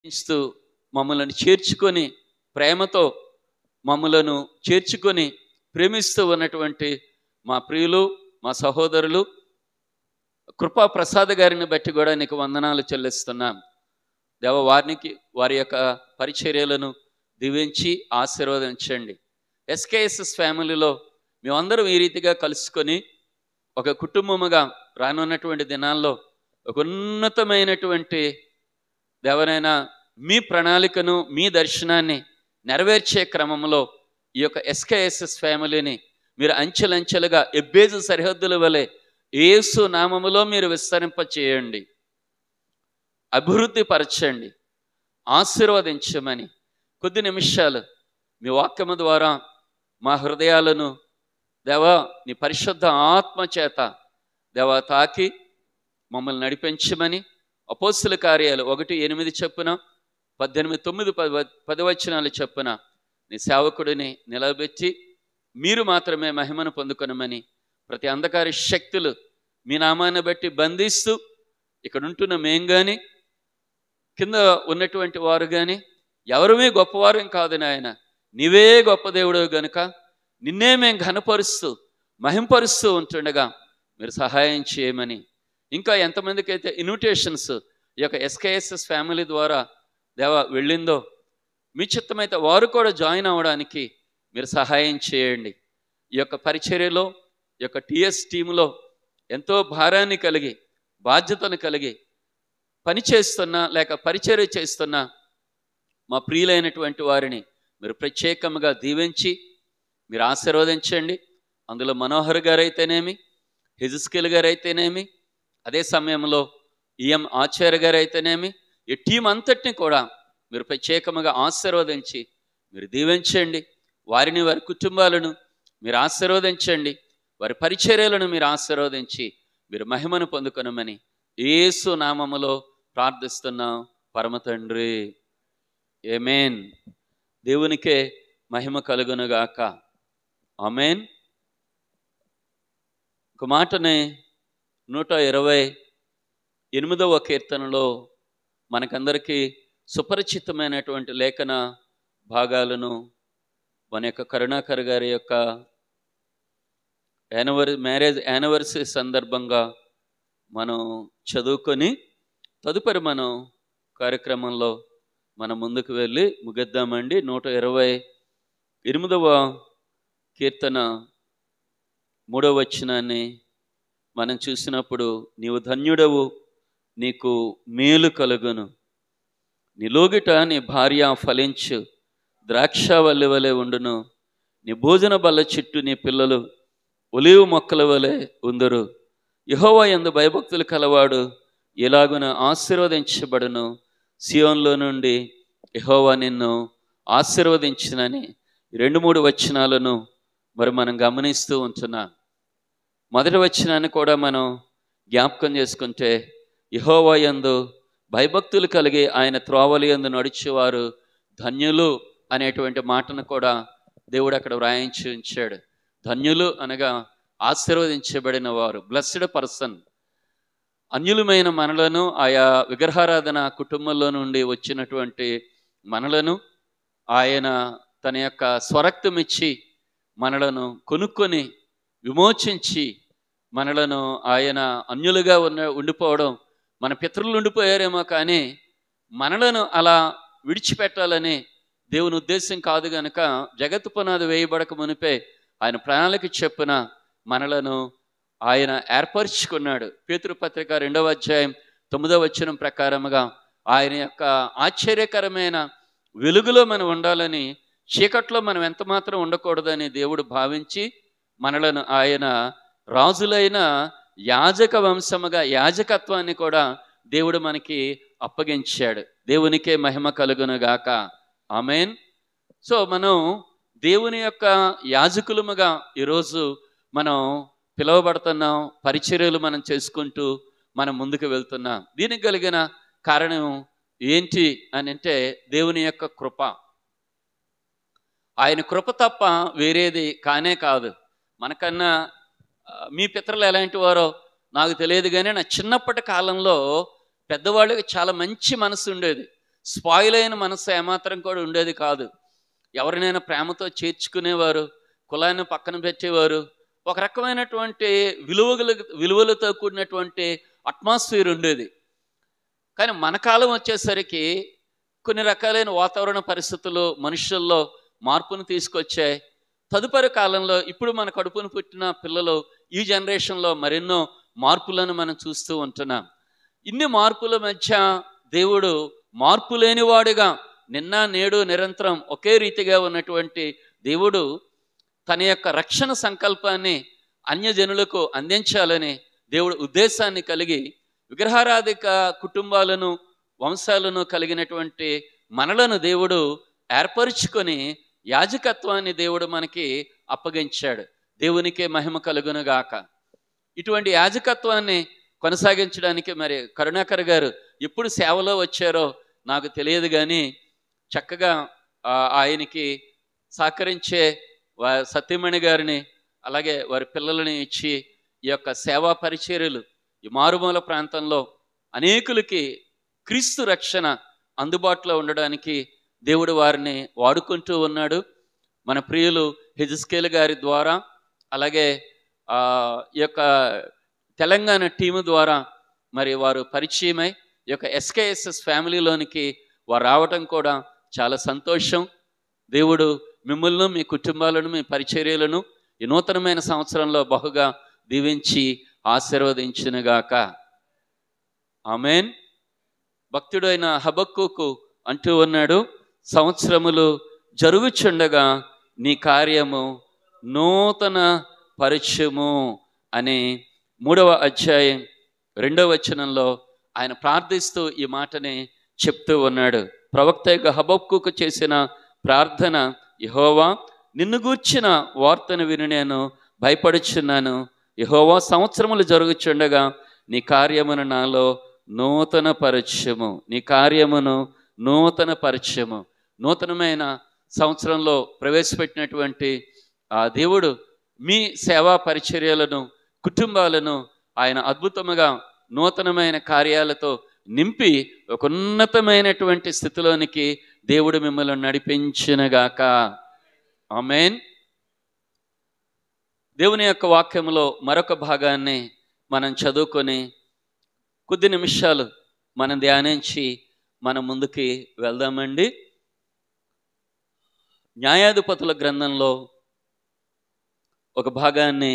ఇస్తూ మమ్మల్ని చేర్చుకొని ప్రేమతో మమ్మలను చేర్చుకొని ప్రేమిస్తూ ఉన్నటువంటి మా ప్రియులు, మా సహోదరులు కృపా ప్రసాద్ గారిని బట్టి కూడా నీకు వందనాలు చెల్లిస్తున్నాం. దేవ, వారి యొక్క పరిచర్యలను దీవించి ఆశీర్వదించండి. ఎస్కేఎస్ఎస్ ఫ్యామిలీలో మేమందరం ఈ రీతిగా కలుసుకొని ఒక కుటుంబముగా రానున్నటువంటి దినాల్లో ఒక ఉన్నతమైనటువంటి దేవనైనా మీ ప్రణాళికను, మీ దర్శనాన్ని నెరవేర్చే క్రమంలో ఈ యొక్క ఎస్కేఎస్ఎస్ ఫ్యామిలీని మీరు అంచెలంచెలుగా ఎబ్బేజు సరిహద్దుల వలె యేసు నామములో మీరు విస్తరింపచేయండి, అభివృద్ధి పరచండి, ఆశీర్వదించమని కొద్ది నిమిషాలు మీ వాక్యము ద్వారా మా హృదయాలను దేవా నీ పరిశుద్ధ ఆత్మ చేత దేవా తాకి మమ్మల్ని నడిపించమని అపోస్తుల కార్యాలు 1:8 చొప్పున 18:9-10 వచనాలు చొప్పున నీ సేవకుడిని నిలబెట్టి మీరు మాత్రమే మహిమను పొందుకొనమని ప్రతి అంధకార శక్తులు మీ నామాన్ని బట్టి బంధిస్తూ ఇక్కడ ఉంటున్న మేం కానీ కింద ఉన్నటువంటి వారు కానీ ఎవరమే గొప్పవారం కాదు నాయన, నీవే గొప్ప దేవుడు గనుక నిన్నే మేము ఘనపరుస్తూ మహింపరుస్తూ ఉంటుండగా మీరు సహాయం చేయమని, ఇంకా ఎంతమందికి అయితే ఇన్విటేషన్స్ ఈ యొక్క ఎస్కేఎస్ఎస్ ఫ్యామిలీ ద్వారా దేవా వెళ్ళిందో మీ చిత్తమైతే వారు కూడా జాయిన్ అవ్వడానికి మీరు సహాయం చేయండి. ఈ యొక్క పరిచర్యలో, ఈ యొక్క టిఎస్ టీములో ఎంతో భారాన్ని కలిగి బాధ్యతను కలిగి పనిచేస్తున్నా లేక పరిచర్య చేస్తున్నా మా ప్రియులైనటువంటి వారిని మీరు ప్రత్యేకంగా దీవించి మీరు ఆశీర్వదించండి. అందులో మనోహర్ గారు అయితేనేమి, హిజ్కియా గారు అయితేనేమి, అదే సమయంలో ఈఎం ఆచార్య గారు అయితేనేమి, ఈ టీం అంతటిని కూడా మీరు ప్రత్యేకంగా ఆశీర్వదించి మీరు దీవించండి. వారిని, వారి కుటుంబాలను మీరు ఆశీర్వదించండి. వారి పరిచర్యలను మీరు ఆశీర్వదించి మీరు మహిమను పొందుకొనమని యేసు నామములో ప్రార్థిస్తున్నాం పరమ తండ్రి, ఆమేన్. దేవునికే మహిమ కలుగునుగాక, ఆమేన్. ఒక మాటని 128వ కీర్తనలో మనకందరికీ సుపరిచితమైనటువంటి లేఖన భాగాలను మన యొక్క కరుణాకర్ గారి యొక్క మ్యారేజ్ యానివర్సరీ సందర్భంగా మనం చదువుకొని తదుపరి మనం కార్యక్రమంలో మనం ముందుకు వెళ్ళి ముగిద్దామండి. 128వ కీర్తన 3వ వచనాన్ని మనం చూసినప్పుడు, నీవు ధన్యుడవు, నీకు మేలు కలుగును, నీ లోగిట నీ భార్య ఫలించు ద్రాక్షవల్లి వలె ఉండును, నీ భోజన బల్ల చుట్టూ నీ పిల్లలు ఒలీవ మొక్కల వలె ఉందురు. యెహోవా యందు భయభక్తులు కలవాడు ఎలాగున ఆశీర్వదించబడును, సియోన్లో నుండి యెహోవా నిన్ను ఆశీర్వదించునని 2-3 వచనాలను మరి మనం గమనిస్తూ ఉంటున్నాం. మొదటి వచనాన్ని కూడా మనం జ్ఞాపకం చేసుకుంటే, యెహోవా యందు భయభక్తులు కలిగి ఆయన త్రోవల యందు నడిచేవారు ధన్యులు అనేటువంటి మాటను కూడా దేవుడు అక్కడ వ్రాయించి ఉంచాడు. ధన్యులు అనగా ఆశీర్వదించబడిన వారు, బ్లెస్డ్ పర్సన్. అన్యులమైన మనలను, ఆయా విగ్రహారాధన కుటుంబంలో నుండి వచ్చినటువంటి మనలను ఆయన తన యొక్క స్వరక్తం ఇచ్చి మనలను కొనుక్కొని విమోచించి మనలను ఆయన అన్యులుగా ఉండిపోవడం, మన పితరులు ఉండిపోయారేమో కానీ మనలను అలా విడిచిపెట్టాలని దేవుని ఉద్దేశం కాదు గనుక జగత్తు పునాది వేయబడక మునిపే ఆయన ప్రణాళిక చొప్పున మనలను ఆయన ఏర్పరచుకున్నాడు. పేతురు పత్రిక 2వ అధ్యాయం 9వ వచనం ప్రకారముగా ఆయన యొక్క ఆశ్చర్యకరమైన వెలుగులో మనం ఉండాలని, చీకట్లో మనం ఎంత మాత్రం ఉండకూడదని దేవుడు భావించి మనలను ఆయన రాజులైన యాజక వంశముగా యాజకత్వాన్ని కూడా దేవుడు మనకి అప్పగించాడు. దేవునికే మహిమ కలుగునుగాక, ఆమేన్. సో మనం దేవుని యొక్క యాజకులముగా ఈరోజు మనం పిలువబడుతున్నాం, పరిచర్యలు మనం చేసుకుంటూ మనం ముందుకు వెళ్తున్నాం. దీనికి కలిగిన కారణం ఏంటి అని అంటే దేవుని యొక్క కృప. ఆయన కృప తప్ప వేరేది కానే కాదు. మనకన్నా మీ పితరులు ఎలాంటి వారో నాకు తెలియదు కానీ నా చిన్నప్పటి కాలంలో పెద్దవాళ్ళకి చాలా మంచి మనసు ఉండేది. స్పాయిల్ అయిన మనసు ఏమాత్రం కూడా ఉండేది కాదు. ఎవరినైనా ప్రేమతో చేర్చుకునేవారు, కులాన్ని పక్కన పెట్టేవారు. ఒక రకమైనటువంటి విలువలతో కూడినటువంటి అట్మాస్ఫియర్ ఉండేది. కానీ మన కాలం వచ్చేసరికి కొన్ని రకాలైన వాతావరణ పరిస్థితులు మనుషుల్లో మార్పును తీసుకొచ్చాయి. తదుపరి కాలంలో ఇప్పుడు మన కడుపును పుట్టిన పిల్లలు ఈ జనరేషన్లో మరెన్నో మార్పులను మనం చూస్తూ ఉంటున్నాం. ఇన్ని మార్పుల మధ్య దేవుడు మార్పు లేనివాడుగా నిన్న నేడు నిరంతరం ఒకే రీతిగా ఉన్నటువంటి దేవుడు తన యొక్క రక్షణ సంకల్పాన్ని అన్యజనులకు అందించాలని దేవుడు ఉద్దేశాన్ని కలిగి విగ్రహారాధిక కుటుంబాలను వంశాలను కలిగినటువంటి మనలను దేవుడు ఏర్పరుచుకొని యాజకత్వాన్ని దేవుడు మనకి అప్పగించాడు. దేవునికే మహిమ కలుగునుగాక. ఇటువంటి యాజకత్వాన్ని కొనసాగించడానికి మరి కరుణాకర్ గారు ఎప్పుడు సేవలో వచ్చారో నాకు తెలియదు, కానీ చక్కగా ఆయనకి సహకరించే సత్యమణి గారిని అలాగే వారి పిల్లలని ఇచ్చి ఈ యొక్క సేవా పరిచర్యలు ఈ మారుమూల ప్రాంతంలో అనేకులకి క్రీస్తు రక్షణ అందుబాటులో ఉండడానికి దేవుడు వారిని వాడుకుంటూ ఉన్నాడు. మన ప్రియులు హెజిస్కేల్ గారి ద్వారా అలాగే ఈ యొక్క తెలంగాణ టీము ద్వారా మరి వారు పరిచయమై ఈ యొక్క ఎస్కేఎస్ఎస్ ఫ్యామిలీలోనికి వారు రావటం కూడా చాలా సంతోషం. దేవుడు మిమ్మల్ని, మీ కుటుంబాలను, మీ పరిచర్యలను ఈ నూతనమైన సంవత్సరంలో బహుగా దీవించి ఆశీర్వదించునుగాక. ఆమేన్. భక్తుడైన హబక్కూకు అంటూ ఉన్నాడు, సంవత్సరములు జరుగుచుండగా నీ కార్యము నూతన పరిచయము అని 3వ అధ్యాయం 2వ వచనంలో ఆయన ప్రార్థిస్తూ ఈ మాటని చెప్తూ ఉన్నాడు. ప్రవక్త హబక్కూకు చేసిన ప్రార్థన, యెహోవా నిన్ను గూర్చిన వార్తను విని నేను భయపడుచున్నాను. యెహోవా సంవత్సరములు జరుగుచుండగా నీ కార్యమును నాలో నూతన పరిచయము, నీ కార్యమును నూతన పరిచయము. నూతనమైన సంవత్సరంలో ప్రవేశపెట్టినటువంటి ఆ దేవుడు మీ సేవా పరిచర్యలను, కుటుంబాలను ఆయన అద్భుతముగా నూతనమైన కార్యాలతో నింపి ఒక ఉన్నతమైనటువంటి స్థితిలోనికి దేవుడు మిమ్మల్ని నడిపించునుగాక. ఆమేన్. దేవుని యొక్క వాక్యములో మరొక భాగాన్ని మనం చదువుకొని కొద్ది నిమిషాలు మనం ధ్యానించి మనం ముందుకి వెళ్దామండి. న్యాయాధిపతుల గ్రంథంలో ఒక భాగాన్ని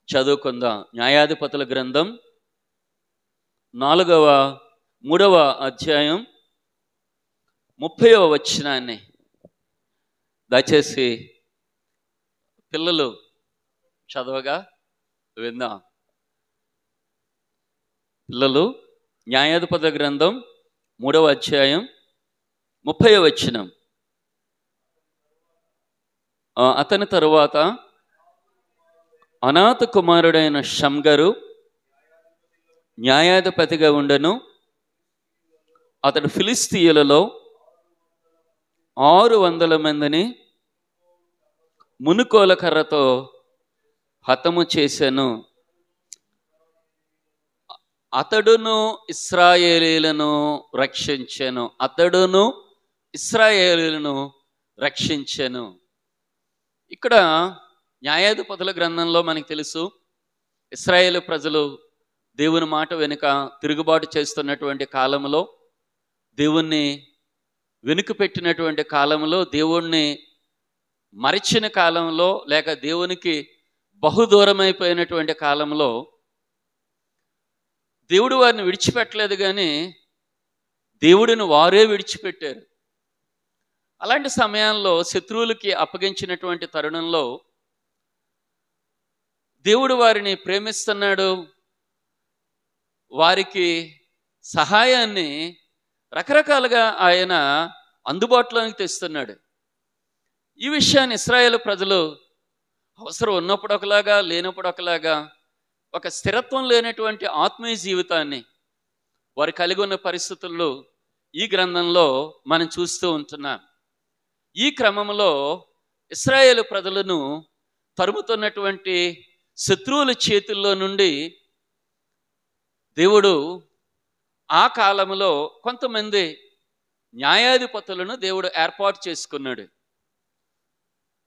చదువుకుందాం. న్యాయాధిపతుల గ్రంథం 3వ అధ్యాయం 30వ వచనాన్ని దయచేసి పిల్లలు చదవగా విందాం. పిల్లలు, న్యాయాధిపతుల గ్రంథం 3వ అధ్యాయం 30వ వచనం. అతని తరువాత అనాథ కుమారుడైన షమ్గరు న్యాయాధిపతిగా ఉండెను. అతడు ఫిలిస్తీయులలో 600 మందిని మునుకోల కర్రతో హతము చేసెను. అతడును ఇశ్రాయేలీయులను రక్షించెను. అతడును ఇశ్రాయేలీయులను రక్షించెను. ఇక్కడ న్యాయాధిపతుల గ్రంథంలో మనకు తెలుసు, ఇశ్రాయేలు ప్రజలు దేవుని మాట వెనుక తిరుగుబాటు చేస్తున్నటువంటి కాలంలో, దేవుణ్ణి వెనుక పెట్టినటువంటి కాలంలో, దేవుణ్ణి మరిచిన కాలంలో, లేక దేవునికి బహుదూరమైపోయినటువంటి కాలంలో దేవుడు వారిని విడిచిపెట్టలేదు, కానీ దేవుడిని వారే విడిచిపెట్టారు. అలాంటి సమయాల్లో శత్రువులకి అప్పగించినటువంటి తరుణంలో దేవుడు వారిని ప్రేమిస్తున్నాడు, వారికి సహాయాన్ని రకరకాలుగా ఆయన అందుబాటులోకి తెస్తున్నాడు. ఈ విషయాన్ని ఇశ్రాయేలు ప్రజలు అవసరం ఉన్నప్పుడు ఒకలాగా, లేనప్పుడు ఒకలాగా, ఒక స్థిరత్వం లేనటువంటి ఆత్మీయ జీవితాన్ని వారు కలిగి ఉన్న పరిస్థితుల్లో ఈ గ్రంథంలో మనం చూస్తూ ఉంటున్నాం. ఈ క్రమంలో ఇశ్రాయేలు ప్రజలను తరుముతున్నటువంటి శత్రువుల చేతుల్లో నుండి దేవుడు ఆ కాలంలో కొంతమంది న్యాయాధిపతులను దేవుడు ఏర్పాటు చేసుకున్నాడు.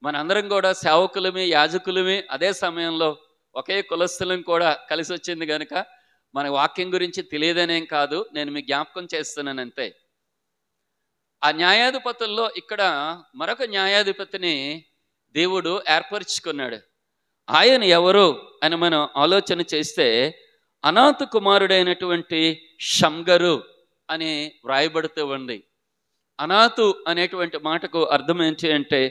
మనందరం కూడా సేవకులమే, యాజకులమే. అదే సమయంలో ఒకే కులస్తులం కూడా కలిసి వచ్చింది కనుక మన వాక్యం గురించి తెలియదనేం కాదు, నేను మీకు జ్ఞాపకం చేస్తున్నాను అంతే. ఆ న్యాయాధిపతుల్లో ఇక్కడ మరొక న్యాయాధిపతిని దేవుడు ఏర్పరచుకున్నాడు. ఆయన ఎవరు అని మనం ఆలోచన చేస్తే అనాథ కుమారుడైనటువంటి షమ్గరు అని వ్రాయబడుతూ ఉంది. అనాథు అనేటువంటి మాటకు అర్థం ఏంటి అంటే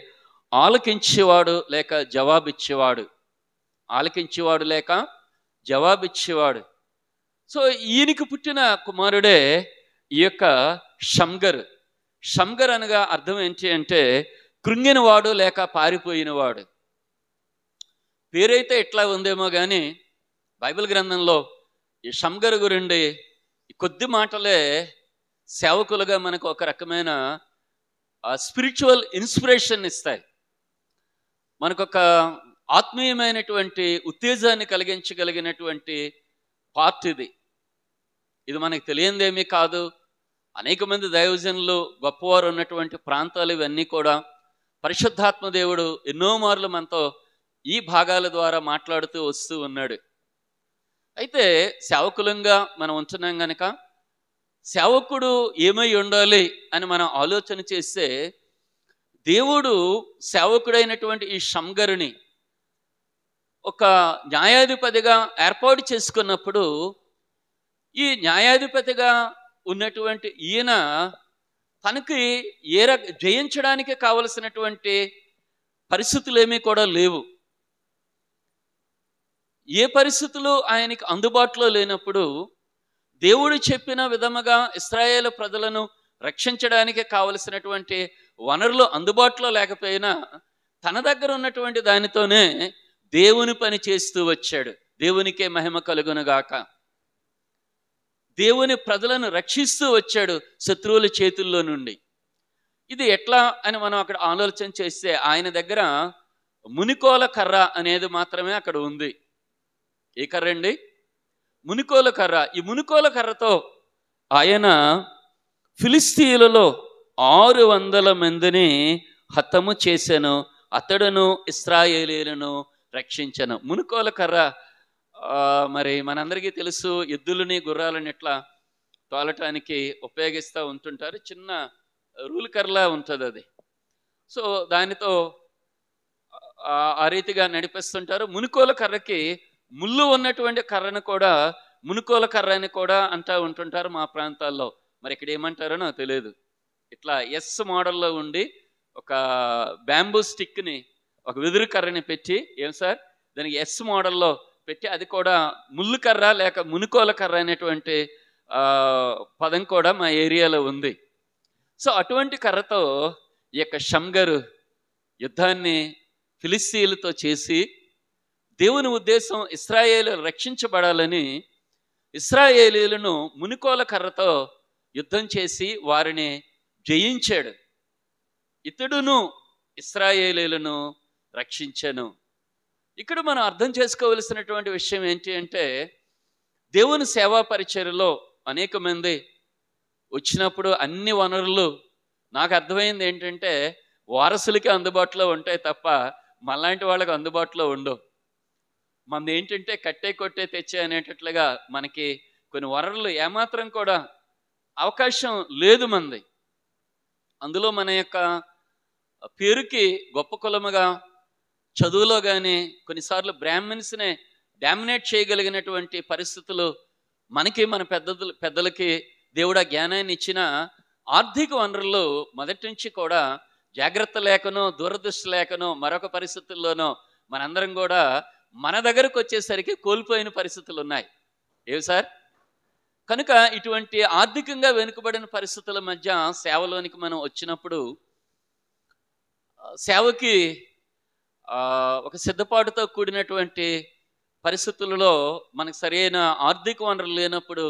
ఆలకించేవాడు లేక జవాబిచ్చేవాడు. ఆలకించేవాడు లేక జవాబిచ్చేవాడు. సో ఈయనకి పుట్టిన కుమారుడే ఈ యొక్క షమ్గర్. షమ్గర్ అనగా అర్థం ఏంటి అంటే కృంగినవాడు లేక పారిపోయినవాడు. పేరైతే ఇట్లా ఉందేమో కానీ బైబిల్ గ్రంథంలో ఈ షమ్గర్ గురించి కొద్ది మాటలే సేవకులుగా మనకు ఒక రకమైన స్పిరిచువల్ ఇన్స్పిరేషన్ ఇస్తాయి. మనకొక ఆత్మీయమైనటువంటి ఉత్తేజాన్ని కలిగించగలిగినటువంటి పార్ట్ ఇది మనకు తెలియందేమీ కాదు. అనేక మంది దైవజనులు గొప్పవారు ఉన్నటువంటి ప్రాంతాలు ఇవన్నీ కూడా పరిశుద్ధాత్మ దేవుడు ఎన్నో మార్లు మనతో ఈ భాగాల ద్వారా మాట్లాడుతూ వస్తూ ఉన్నాడు. అయితే సేవకులంగా మనం ఉంటున్నాం కనుక సేవకుడు ఏమై ఉండాలి అని మనం ఆలోచన చేస్తే దేవుడు సేవకుడైనటువంటి ఈ షమ్గరుని ఒక న్యాయాధిపతిగా ఏర్పాటు చేసుకున్నప్పుడు ఈ న్యాయాధిపతిగా ఉన్నటువంటి ఈయన తనకి జయించడానికి కావలసినటువంటి పరిస్థితులు ఏమీ కూడా లేవు. ఏ పరిస్థితులు ఆయనకి అందుబాటులో లేనప్పుడు దేవుడు చెప్పిన విధముగా ఇశ్రాయేలు ప్రజలను రక్షించడానికి కావలసినటువంటి వనరులు అందుబాటులో లేకపోయినా తన దగ్గర ఉన్నటువంటి దానితోనే దేవుని పని చేస్తూ వచ్చాడు. దేవునికే మహిమ కలుగునుగాక. దేవుని ప్రజలను రక్షిస్తూ వచ్చాడు శత్రువుల చేతుల్లో నుండి. ఇది ఎట్లా అని మనం అక్కడ ఆలోచన చేస్తే ఆయన దగ్గర మునికోల కర్ర అనేది మాత్రమే అక్కడ ఉంది. ఏ కర్ర అండి? మునికోల కర్ర. ఈ మునికోల కర్రతో ఆయన ఫిలిస్తీయులలో 600 మందిని హతము చేశాను, అతడును ఇశ్రాయేలీయులను రక్షించను. మునికోల కర్ర మరి మనందరికీ తెలుసు, ఎద్దులని గుర్రాలని ఇట్లా తోలటానికి ఉపయోగిస్తూ ఉంటుంటారు. చిన్న రూల్ కర్రలా ఉంటుంది అది. సో దానితో ఆ రీతిగా నడిపిస్తుంటారు. మునికోల కర్రకి ముళ్ళు ఉన్నటువంటి కర్రను కూడా మునికోల కర్ర అని కూడా అంటూ ఉంటుంటారు మా ప్రాంతాల్లో. మరి ఇక్కడ ఏమంటారో నాకు తెలియదు. ఇట్లా ఎస్ మోడల్లో ఉండి ఒక బ్యాంబూ స్టిక్ని, ఒక వెదురు కర్రని పెట్టి, ఏం సార్ దానికి ఎస్ మోడల్లో పెట్టి, అది కూడా ముళ్ళు కర్ర లేక మునికోల కర్ర అనేటువంటి పదం కూడా మా ఏరియాలో ఉంది. సో అటువంటి కర్రతో ఈ యొక్క షమ్గరు యుద్ధాన్ని ఫిలిస్తీయులతో చేసి, దేవుని ఉద్దేశం ఇశ్రాయేలీయులు రక్షించబడాలని ఇశ్రాయేలీయులను మునికోల కర్రతో యుద్ధం చేసి వారిని జయించాడు. ఇతడును ఇశ్రాయేలీయులను రక్షించెను. ఇక్కడ మనం అర్థం చేసుకోవలసినటువంటి విషయం ఏంటి అంటే దేవుని సేవా పరిచర్యలో అనేక మంది వచ్చినప్పుడు అన్ని వనరులు నాకు అర్థమైంది ఏంటంటే వారసులకి అందుబాటులో ఉంటాయి తప్ప మనలాంటి వాళ్ళకి అందుబాటులో ఉండవు. మనది ఏంటంటే కట్టే కొట్టే తెచ్చే అనేటట్లుగా మనకి కొన్ని వనరులు ఏమాత్రం కూడా అవకాశం లేదు మనది. అందులో మన యొక్క పేరుకి గొప్ప కులముగా చదువులో కానీ కొన్నిసార్లు బ్రాహ్మణ్స్నే డామినేట్ చేయగలిగినటువంటి పరిస్థితులు మనకి, మన పెద్దలకి దేవుడు జ్ఞానాన్ని ఇచ్చిన ఆర్థిక వనరులు మొదటి నుంచి కూడా జాగ్రత్త లేకనో దూరదృష్టి లేకనో మరొక పరిస్థితుల్లోనో మనందరం కూడా మన దగ్గరకు వచ్చేసరికి కోల్పోయిన పరిస్థితులు ఉన్నాయి. ఏవి సార్? కనుక ఇటువంటి ఆర్థికంగా వెనుకబడిన పరిస్థితుల మధ్య సేవలోనికి మనం వచ్చినప్పుడు సేవకి ఒక సిద్ధపాటుతో కూడినటువంటి పరిస్థితులలో మనకు సరైన ఆర్థిక వనరులు లేనప్పుడు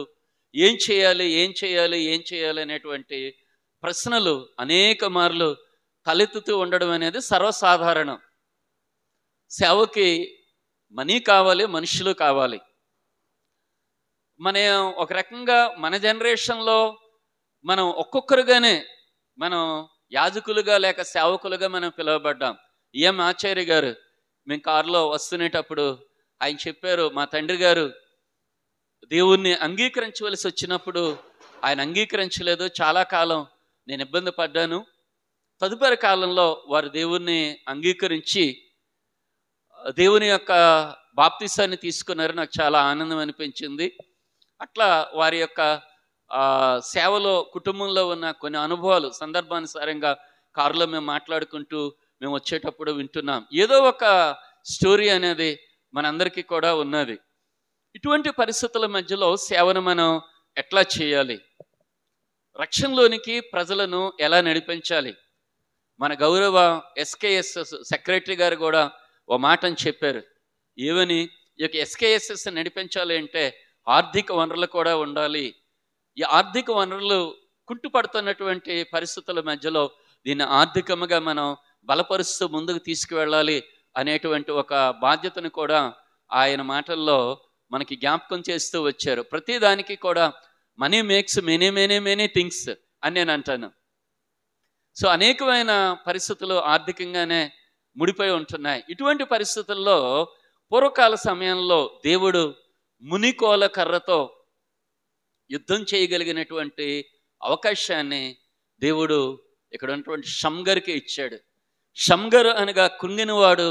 ఏం చేయాలి అనేటువంటి ప్రశ్నలు అనేక మార్లు తలెత్తుతూ ఉండడం అనేది సర్వసాధారణం. సేవకి మనీ కావాలి, మనుషులు కావాలి. మన ఒక రకంగా మన జనరేషన్లో మనం ఒక్కొక్కరుగానే మనం యాజకులుగా లేక సేవకులుగా మనం పిలువబడ్డాం. ఆచార్య గారు మేము కారులో వస్తునేటప్పుడు ఆయన చెప్పారు, మా తండ్రి గారు దేవుణ్ణి అంగీకరించవలసి వచ్చినప్పుడు ఆయన అంగీకరించలేదు. చాలా కాలం నేను ఇబ్బంది పడ్డాను. తదుపరి కాలంలో వారు దేవుణ్ణి అంగీకరించి దేవుని యొక్క బాప్తిసాన్ని తీసుకున్నారు. నాకు చాలా ఆనందం అనిపించింది. అట్లా వారి యొక్క సేవలో కుటుంబంలో ఉన్న కొన్ని అనుభవాలు సందర్భానుసారంగా కారులో మేము మాట్లాడుకుంటూ మేము వచ్చేటప్పుడు వింటున్నాం. ఏదో ఒక స్టోరీ అనేది మనందరికీ కూడా ఉన్నది. ఇటువంటి పరిస్థితుల మధ్యలో సేవను మనం ఎట్లా చేయాలి, రక్షణలోనికి ప్రజలను ఎలా నడిపించాలి? మన గౌరవ ఎస్కేఎస్ఎస్ సెక్రటరీ గారు కూడా ఓ మాటని చెప్పారు. ఏమని? ఈ యొక్క ఎస్కేఎస్ఎస్ నడిపించాలి అంటే ఆర్థిక వనరులు కూడా ఉండాలి. ఈ ఆర్థిక వనరులు కుంటుపడుతున్నటువంటి పరిస్థితుల మధ్యలో దీన్ని ఆర్థికంగా మనం బలపరుస్తూ ముందుకు తీసుకువెళ్ళాలి అనేటువంటి ఒక బాధ్యతను కూడా ఆయన మాటల్లో మనకి జ్ఞాపకం చేస్తూ వచ్చారు. ప్రతిదానికి కూడా మనీ మేక్స్ మెనీ థింగ్స్ అని నేను అంటాను. సో అనేకమైన పరిస్థితులు ఆర్థికంగానే ముడిపోయి ఉంటున్నాయి. ఇటువంటి పరిస్థితుల్లో పూర్వకాల సమయంలో దేవుడు మునికోల కర్రతో యుద్ధం చేయగలిగినటువంటి అవకాశాన్ని దేవుడు ఇక్కడ ఉన్నటువంటి షమ్గర్కి ఇచ్చాడు. షమ్గర్ అనగా కృంగినవాడు,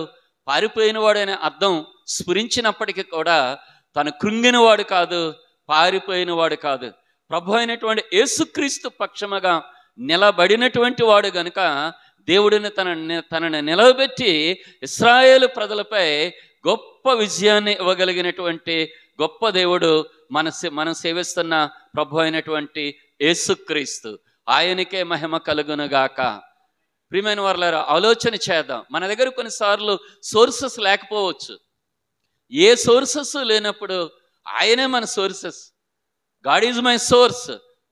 పారిపోయినవాడు అనే అర్థం స్ఫురించినప్పటికీ కూడా తను కృంగినవాడు కాదు, పారిపోయినవాడు కాదు, ప్రభు అయినటువంటి యేసుక్రీస్తు పక్షముగా నిలబడినటువంటి వాడు గనుక దేవుడిని తనని నిలబెట్టి ఇశ్రాయేలు ప్రజలపై గొప్ప విజయాన్ని ఇవ్వగలిగినటువంటి గొప్ప దేవుడు మనం సేవిస్తున్న ప్రభు అయినటువంటి యేసుక్రీస్తు. ఆయనకే మహిమ కలుగునుగాక. ప్రియమైన వారలారా, ఆలోచన చేద్దాం. మన దగ్గర కొన్నిసార్లు సోర్సెస్ లేకపోవచ్చు. ఏ సోర్సెస్ లేనప్పుడు ఆయనే మన sources. God is my source,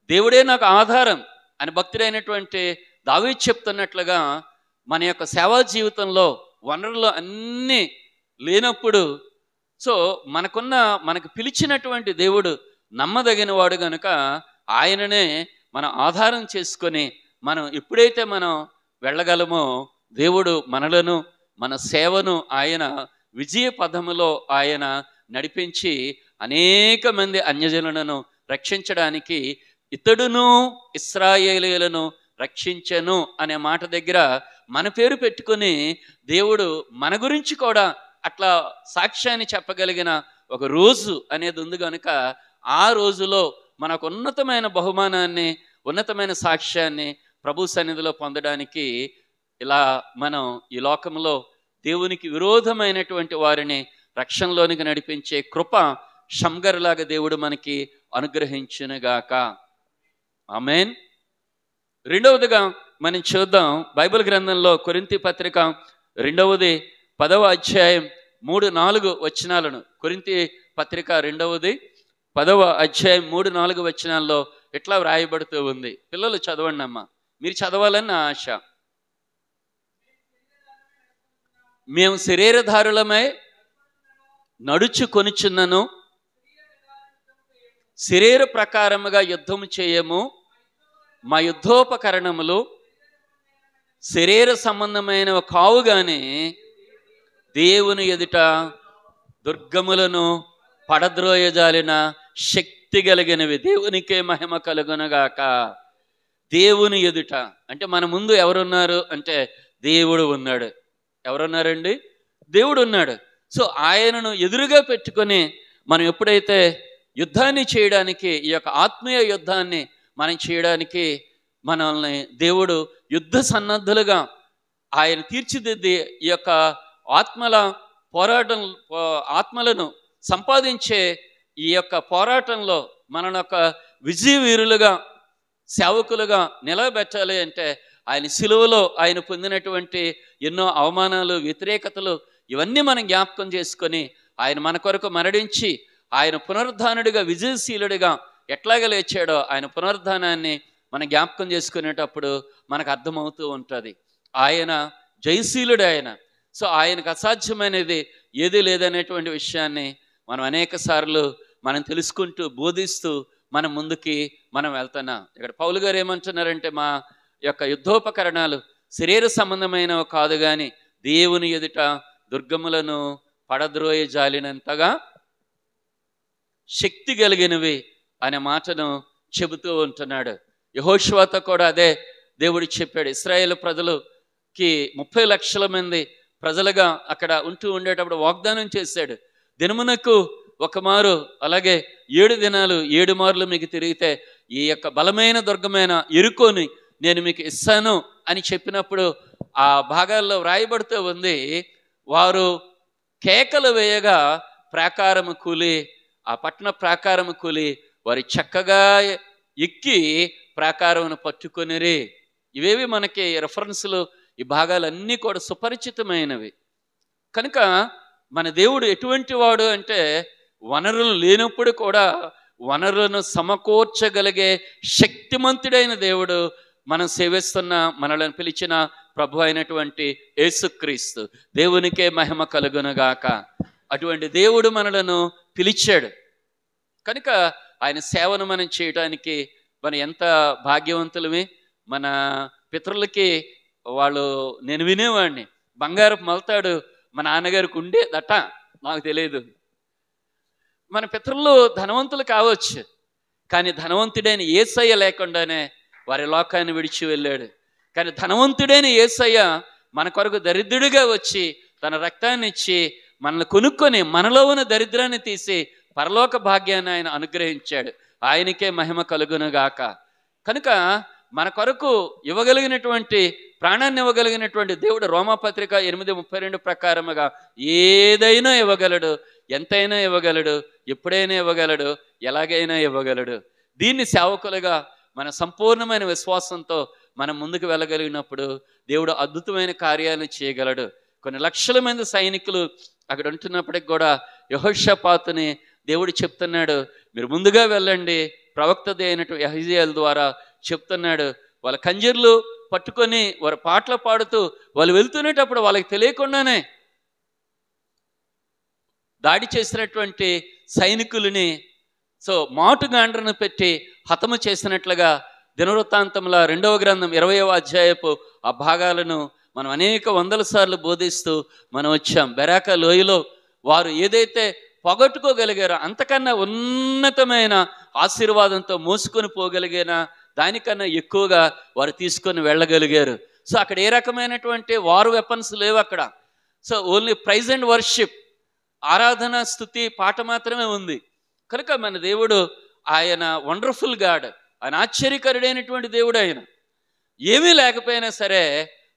దేవుడే నాకు ఆధారం అని భక్తుడైనటువంటి దావీదు చెప్తున్నట్లుగా మన యొక్క సేవా జీవితంలో వనరులు అన్నీ లేనప్పుడు, సో మనకు పిలిచినటువంటి దేవుడు నమ్మదగిన వాడు కనుక ఆయననే మనం ఆధారం చేసుకొని మనం ఎప్పుడైతే మనం వెళ్ళగలమో దేవుడు మనలను, మన సేవను ఆయన విజయ పదములో ఆయన నడిపించి అనేక మంది అన్యజనులను రక్షించడానికి ఇతడును ఇశ్రాయేలీయులను రక్షించెను అనే మాట దగ్గర మన పేరు పెట్టుకొని దేవుడు మన గురించి కూడా అట్లా సాక్ష్యాన్ని చెప్పగలిగిన ఒక రోజు అనేది ఉంది కనుక ఆ రోజులో మనకు ఉన్నతమైన బహుమానాన్ని, ఉన్నతమైన సాక్ష్యాన్ని ప్రభు సన్నిధిలో పొందడానికి ఇలా మనం ఈ లోకంలో దేవునికి విరోధమైనటువంటి వారిని రక్షణలోనికి నడిపించే కృప షమ్గర్లాగా దేవుడు మనకి అనుగ్రహించునుగాక. ఆమేన్. రెండవదిగా మనం చూద్దాం బైబిల్ గ్రంథంలో కొరింథీ పత్రిక 2వ 10వ అధ్యాయం 3-4 వచనాలను. కొరింథీ పత్రిక 2వ 10వ అధ్యాయం 3-4 వచనాల్లో ఇట్లా వ్రాయబడుతూ ఉంది. పిల్లలు చదవండి అమ్మా, మీరు చదవాలని నా ఆశ. మేము శరీరధారులమై నడుచుకొనుచున్నను, శరీర ప్రకారముగా యుద్ధము చేయము. మా యుద్ధోపకరణములు శరీర సంబంధమైనవి కావు గాని దేవుని ఎదుట దుర్గములను పడద్రోయజాలిన శక్తి కలిగినవి. దేవునికే మహిమ కలుగునగాక. దేవుని ఎదుట అంటే మన ముందు ఎవరున్నారు అంటే దేవుడు ఉన్నాడు. ఎవరున్నారండి? దేవుడు ఉన్నాడు. సో ఆయనను ఎదురుగా పెట్టుకొని మనం ఎప్పుడైతే యుద్ధాన్ని చేయడానికి, ఈ యొక్క ఆత్మీయ యుద్ధాన్ని మనం చేయడానికి మనల్ని దేవుడు యుద్ధ సన్నద్ధులుగా ఆయన తీర్చిదిద్ది ఈ యొక్క ఆత్మలను సంపాదించే ఈ యొక్క పోరాటంలో మనల్ని ఒక విజయ వీరులుగా, సేవకులుగా నిలబెట్టాలి అంటే ఆయన సిలువలో ఆయన పొందినటువంటి ఎన్నో అవమానాలు, వ్యతిరేకతలు ఇవన్నీ మనం జ్ఞాపకం చేసుకొని ఆయన మన కొరకు మరణించి ఆయన పునరుద్ధానుడిగా, విజయశీలుడిగా ఎట్లాగ లేచాడో ఆయన పునరుద్ధానాన్ని మనం జ్ఞాపకం చేసుకునేటప్పుడు మనకు అర్థమవుతూ ఉంటుంది. ఆయన జయశీలుడు ఆయన. సో ఆయనకు అసాధ్యమైనది ఏది లేదనేటువంటి విషయాన్ని మనం అనేక సార్లు మనం తెలుసుకుంటూ, బోధిస్తూ మనం ముందుకి మనం వెళ్తున్నాం. ఇక్కడ పౌలు గారు ఏమంటున్నారంటే, మా యొక్క యుద్ధోపకరణాలు శరీర సంబంధమైనవి కాదు, కానీ దేవుని ఎదుట దుర్గములను పడద్రోయ జాలినంతగా శక్తి కలిగినవి అనే మాటను చెబుతూ ఉంటున్నాడు. యెహోషువతో కూడా అదే దేవుడు చెప్పాడు. ఇశ్రాయేలు ప్రజలకి 30 లక్షల మంది ప్రజలుగా అక్కడ ఉంటూ ఉండేటప్పుడు వాగ్దానం చేశాడు, దినమునకు ఒక మారు, అలాగే 7 దినాలు 7 మార్లు మీకు తిరిగితే ఈ యొక్క బలమైన దుర్గమైన యెరికోని నేను మీకు ఇస్తాను అని చెప్పినప్పుడు ఆ భాగాల్లో వ్రాయబడుతూ ఉంది, వారు కేకలు వేయగా ప్రాకారము కూలి, ఆ పట్టణ ప్రాకారము కూలి వారి చక్కగా ఎక్కి ప్రాకారమును పట్టుకొనిరి. ఇవేవి మనకి రెఫరెన్స్లు, ఈ భాగాలన్నీ కూడా సుపరిచితమైనవి. కనుక మన దేవుడు ఎటువంటి వాడు అంటే, వనరులు లేనప్పుడు కూడా వనరులను సమకూర్చగలిగే శక్తిమంతుడైన దేవుడు. మనం సేవిస్తున్న, మనల్ని పిలిచిన ప్రభు అయినటువంటి యేసుక్రీస్తు. దేవునికే మహిమ కలుగునుగాక. అటువంటి దేవుడు మనలను పిలిచాడు కనుక ఆయన సేవను మనం చేయడానికి మనం ఎంత భాగ్యవంతులమే. మన పితరులకి నేను వినేవాడిని, బంగారపు మొలతాడు మా నాన్నగారికి ఉండేదట, నాకు తెలియదు. మన పితరులు ధనవంతులు కావచ్చు, కానీ ధనవంతుడైన యేసయ్య లేకుండానే వారి లోకాన్ని విడిచి వెళ్ళాడు. కానీ ధనవంతుడైన యేసయ్య మన కొరకు దరిద్రుడిగా వచ్చి తన రక్తాన్ని ఇచ్చి మనల్ని కొనుక్కొని మనలో ఉన్న దరిద్రాన్ని తీసి పరలోక భాగ్యాన్ని ఆయన అనుగ్రహించాడు. ఆయనకే మహిమ కలుగునుగాక. కనుక మన కొరకు ఇవ్వగలిగినటువంటి, ప్రాణాన్ని ఇవ్వగలిగినటువంటి దేవుడు రోమాపత్రిక 8:32 ప్రకారముగా ఏదైనా ఇవ్వగలడు, ఎంతైనా ఇవ్వగలడు, ఎప్పుడైనా ఇవ్వగలడు, ఎలాగైనా ఇవ్వగలడు. దీన్ని సేవకులుగా మన సంపూర్ణమైన విశ్వాసంతో మనం ముందుకు వెళ్ళగలిగినప్పుడు దేవుడు అద్భుతమైన కార్యాలను చేయగలడు. కొన్ని లక్షల మంది సైనికులు అక్కడ ఉంటున్నప్పటికి కూడా యెహోషాపాతుని దేవుడు చెప్తున్నాడు, మీరు ముందుగా వెళ్ళండి. ప్రవక్త అయినటువంటి యెహెజ్కేలు ద్వారా చెప్తున్నాడు. వాళ్ళ కంజర్లు పట్టుకొని వారు పాటలు పాడుతూ వాళ్ళు వెళ్తున్నప్పుడు వాళ్ళకి తెలియకుండానే దాడి చేసినటువంటి సైనికులని మాటుగాండ్రను పెట్టి హతము చేసినట్లుగా దినవృత్తాంతంలో 2వ గ్రంథం 20వ అధ్యాయపు ఆ భాగాలను మనం అనేక వందల సార్లు బోధిస్తూ మనం వచ్చాం. బెరాకా లోయలో వారు ఏదైతే పోగొట్టుకోగలిగారో అంతకన్నా ఉన్నతమైన ఆశీర్వాదంతో మోసుకొని పోగలిగిన దానికన్నా ఎక్కువగా వారు తీసుకొని వెళ్ళగలిగారు. అక్కడ ఏ రకమైనటువంటి వార్ వెపన్స్ లేవు అక్కడ. ఓన్లీ ప్రైజ్ అండ్ వర్షిప్, ఆరాధన, స్తుతి, పాట మాత్రమే ఉంది. కనుక మన దేవుడు ఆయన వండర్ఫుల్ గాడ్, ఆయన ఆశ్చర్యకరుడైనటువంటి దేవుడు. ఆయన ఏమీ లేకపోయినా సరే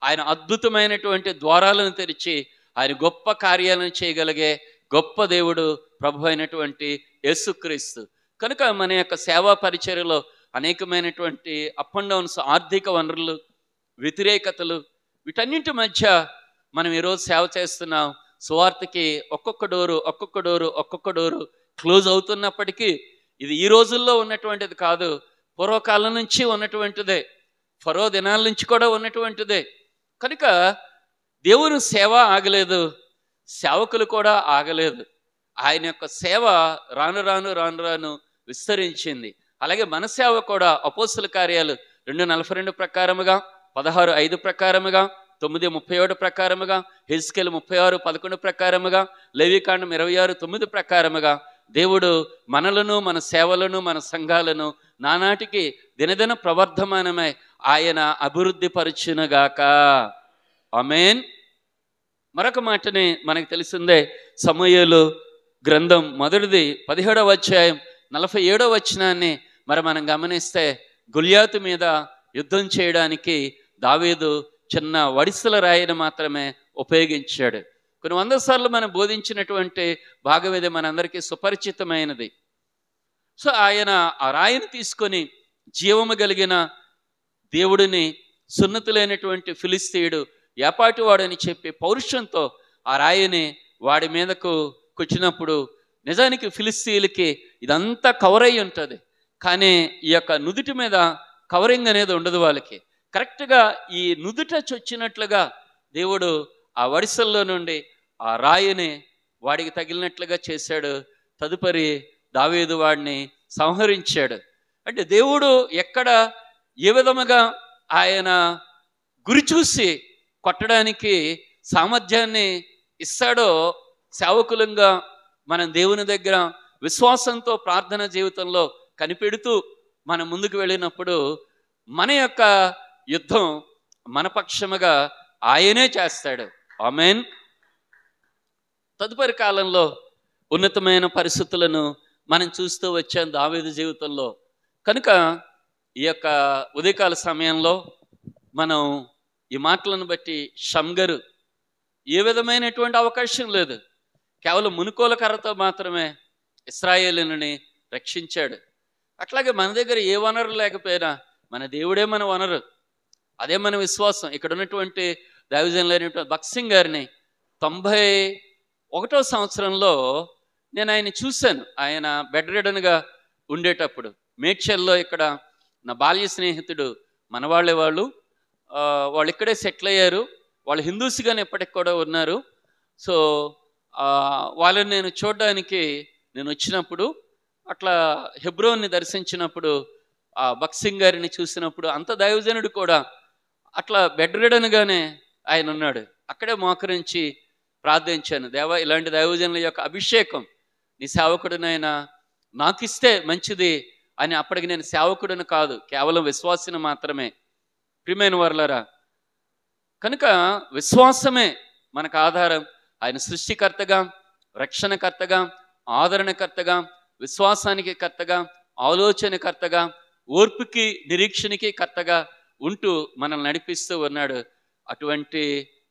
ఆయన అద్భుతమైనటువంటి ద్వారాలను తెరిచి ఆయన గొప్ప కార్యాలను చేయగలిగే గొప్ప దేవుడు ప్రభు అయినటువంటి యేసుక్రీస్తు. కనుక మన యొక్క సేవా పరిచర్యలో అనేకమైనటువంటి అప్ అండ్ డౌన్స్, ఆర్థిక వనరులు, వ్యతిరేకతలు, వీటన్నింటి మధ్య మనం ఈరోజు సేవ చేస్తున్నాం. సువార్తకి ఒక్కొక్క డోరు క్లోజ్ అవుతున్నప్పటికీ ఇది ఈ రోజుల్లో ఉన్నటువంటిది కాదు, పూర్వకాలం నుంచి ఉన్నటువంటిదే, ఫరో దినాల నుంచి కూడా ఉన్నటువంటిదే. కనుక దేవుని సేవ ఆగలేదు, సేవకులు కూడా ఆగలేదు. ఆయన యొక్క సేవ రాను రాను విస్తరించింది. అలాగే మన సేవ కూడా అపోస్తుల కార్యాలు 2:42 ప్రకారముగా, 16:5 ప్రకారముగా, 9:37 ప్రకారముగా, హెజ్కేలు 36:11 ప్రకారముగా, లేవీకాండం 26:9 ప్రకారముగా దేవుడు మనలను, మన సేవలను, మన సంఘాలను నానాటికి దినదిన ప్రవర్ధమానమై ఆయన అభివృద్ధి పరచునుగాక. ఆమేన్. మరొక మాటని మనకు తెలిసిందే, సమూయేలు గ్రంథం మొదటిది 17వ అధ్యాయం 47వ వచనాన్ని మనం గమనిస్తే, గొల్యాతు మీద యుద్ధం చేయడానికి దావీదు చిన్న వడిసెల రాయిని మాత్రమే ఉపయోగించాడు. కొన్ని 100 సార్లు మనం బోధించినటువంటి భాగం ఇది, మనందరికీ సుపరిచితమైనది. ఆయన ఆ రాయిని తీసుకొని జీవము కలిగిన దేవుడిని, సున్నతులైనటువంటి ఫిలిస్తీయుడు ఏపాటివాడని చెప్పి పౌరుషంతో ఆ రాయిని వాడి మీదకు కూర్చున్నప్పుడు, నిజానికి ఫిలిస్తీయులకి ఇదంతా కవర్ అయి ఉంటుంది, కానీ ఈ యొక్క నుదుటి మీద కవరింగ్ అనేది ఉండదు వాళ్ళకి. కరెక్ట్గా ఈ నుదుట చొచ్చినట్లుగా దేవుడు ఆ వడిసల్లో నుండి ఆ రాయిని వాడికి తగిలినట్లుగా చేశాడు. తదుపరి దావీదు వాడిని సంహరించాడు. అంటే దేవుడు ఎక్కడ ఏ విధముగా ఆయన గురి చూసి కొట్టడానికి సామర్థ్యాన్ని ఇస్తాడో, సేవకులంగా మనం దేవుని దగ్గర విశ్వాసంతో ప్రార్థన జీవితంలో కనిపెడుతూ మనం ముందుకు వెళ్ళినప్పుడు మన యొక్క యుద్ధం మన పక్షముగా ఆయనే చేస్తాడు. ఆమేన్. తదుపరి కాలంలో ఉన్నతమైన పరిస్థితులను మనం చూస్తూ వచ్చాం దావీదు జీవితంలో. కనుక ఈ యొక్క ఉదయకాల సమయంలో మనం ఈ మాటలను బట్టి షమ్గరు ఏ విధమైనటువంటి అవకాశం లేదు, కేవలం మునుకోల కర్రతో మాత్రమే ఇశ్రాయేలుని రక్షించాడు. అట్లాగే మన దగ్గర ఏ వనరు లేకపోయినా మన దేవుడే మన వనరు, అదే మన విశ్వాసం. ఇక్కడ ఉన్నటువంటి దైవజనులైనటువంటి భక్త్ సింగ్ గారిని 91వ సంవత్సరంలో నేను ఆయన చూశాను. ఆయన బెడ్ రిడన్గా ఉండేటప్పుడు మేడ్చల్లో, ఇక్కడ నా బాల్య స్నేహితుడు మనవాళ్ళే, వాళ్ళు ఇక్కడే సెటిల్ అయ్యారు. వాళ్ళు హిందూస్గానే ఎప్పటికి కూడా ఉన్నారు. సో వాళ్ళని నేను చూడడానికి నేను వచ్చినప్పుడు, అట్లా హెబ్రోన్ని దర్శించినప్పుడు ఆ భక్త్ సింగ్ గారిని చూసినప్పుడు అంత దైవజనుడు కూడా అట్లా బెడ్ రిడన్గానే ఆయన ఉన్నాడు. అక్కడే మోకరించి ప్రార్థించాను, దేవా ఇలాంటి దైవజనుల యొక్క అభిషేకం నీ సేవకుడినైనా నాకు ఇస్తే మంచిది అని. అప్పటికి నేను సేవకుడిని కాదు, కేవలం విశ్వాసిని మాత్రమే. ప్రియమైన వారలారా, కనుక విశ్వాసమే మనకు ఆధారం. ఆయన సృష్టికర్తగా, రక్షణకర్తగా, ఆదరణకర్తగా, విశ్వాసానికి కర్తగా, ఆలోచనకర్తగా, ఓర్పుకి నిరీక్షణకి కర్తగా ఉంటూ మనల్ని నడిపిస్తూ ఉన్నాడు. అటువంటి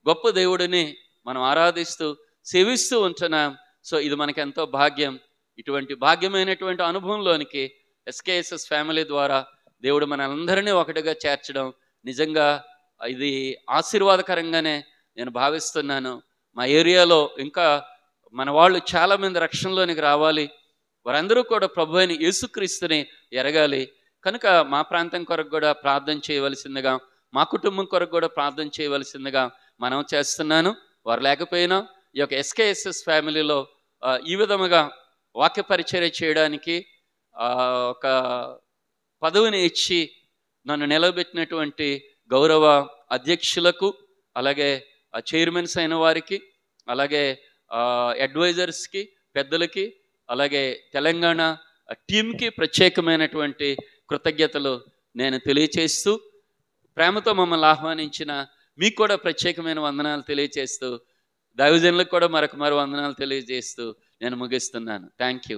గొప్ప దేవుడిని మనం ఆరాధిస్తూ సేవిస్తూ ఉంటున్నాం. సో ఇది మనకెంతో భాగ్యం. ఇటువంటి భాగ్యమైనటువంటి అనుభవంలోనికి ఎస్కేఎస్ఎస్ ఫ్యామిలీ ద్వారా దేవుడు మనందరినీ ఒకటిగా చేర్చడం నిజంగా ఇది ఆశీర్వాదకరంగానే నేను భావిస్తున్నాను. మా ఏరియాలో ఇంకా మన వాళ్ళు చాలామంది రక్షణలోనికి రావాలి, వారందరూ కూడా ప్రభు అయిన యేసుక్రీస్తుని ఎరగాలి. కనుక మా ప్రాంతం కొరకు కూడా ప్రార్థన చేయవలసిందిగా, మా కుటుంబం కొరకు కూడా ప్రార్థన చేయవలసిందిగా మనం చేస్తున్నాను. వారు లేకపోయినా ఈ యొక్క ఎస్కేఎస్ఎస్ ఫ్యామిలీలో ఈ విధముగా వాక్య పరిచర్య చేయడానికి ఒక పదవిని ఇచ్చి నన్ను నిలబెట్టినటువంటి గౌరవ అధ్యక్షులకు, అలాగే చైర్మన్స్ అయిన వారికి, అలాగే అడ్వైజర్స్కి, పెద్దలకి, అలాగే తెలంగాణ టీంకి ప్రత్యేకమైనటువంటి కృతజ్ఞతలు నేను తెలియచేస్తూ, ప్రేమతో మమ్మల్ని ఆహ్వానించిన మీకు కూడా ప్రత్యేకమైన వందనాలు తెలియచేస్తూ, దైవజనులకు కూడా మరొక వందనాలు తెలియజేస్తూ నేను ముగిస్తున్నాను. Thank you.